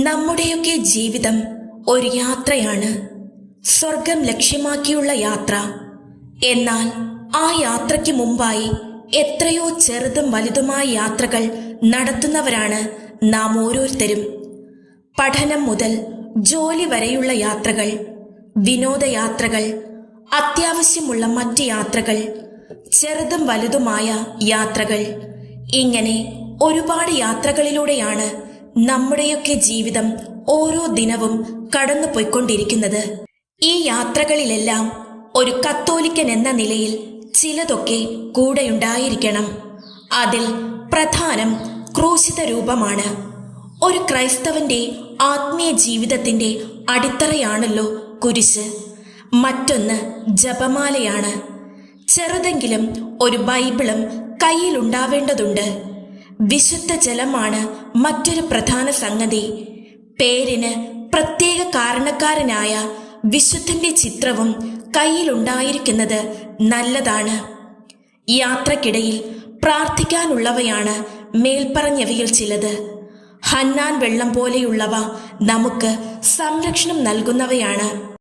നമ്മുടെയൊക്കെ ജീവിതം ഒരു യാത്രയാണ്, സ്വർഗം ലക്ഷ്യമാക്കിയുള്ള യാത്ര. എന്നാൽ ആ യാത്രയ്ക്ക് മുമ്പായി എത്രയോ ചെറുതും വലുതുമായ യാത്രകൾ നടത്തുന്നവരാണ് നാം ഓരോരുത്തരും. പഠനം മുതൽ ജോലി വരെയുള്ള യാത്രകൾ, വിനോദയാത്രകൾ, അത്യാവശ്യമുള്ള മറ്റ് യാത്രകൾ, ചെറുതും വലുതുമായ യാത്രകൾ, ഇങ്ങനെ ഒരുപാട് യാത്രകളിലൂടെയാണ് നമ്മുടെയൊക്കെ ജീവിതം ഓരോ ദിനവും കടന്നു പോയിക്കൊണ്ടിരിക്കുന്നത്. ഈ യാത്രകളിലെല്ലാം ഒരു കത്തോലിക്കൻ എന്ന നിലയിൽ ചിലതൊക്കെ കൂടെയുണ്ടായിരിക്കണം. അതിൽ പ്രധാനം ക്രൂശിത രൂപമാണ്. ഒരു ക്രൈസ്തവന്റെ ആത്മീയ ജീവിതത്തിന്റെ അടിത്തറയാണല്ലോ കുരിശ്. മറ്റൊന്ന് ജപമാലയാണ്. ചെറുതെങ്കിലും ഒരു ബൈബിളും കയ്യിലുണ്ടാവേണ്ടതുണ്ട്. വിശുദ്ധ ജലമാണ് മറ്റൊരു പ്രധാന സംഗതി. പേരിന് പ്രത്യേക കാരണക്കാരനായ വിശുദ്ധന്റെ ചിത്രവും കയ്യിലുണ്ടായിരിക്കുന്നത് നല്ലതാണ്. യാത്രക്കിടയിൽ പ്രാർത്ഥിക്കാനുള്ളവയാണ് മേൽപ്പറഞ്ഞവയിൽ ചിലത്. ഹന്നാൻ വെള്ളം പോലെയുള്ളവ നമുക്ക് സംരക്ഷണം നൽകുന്നവയാണ്.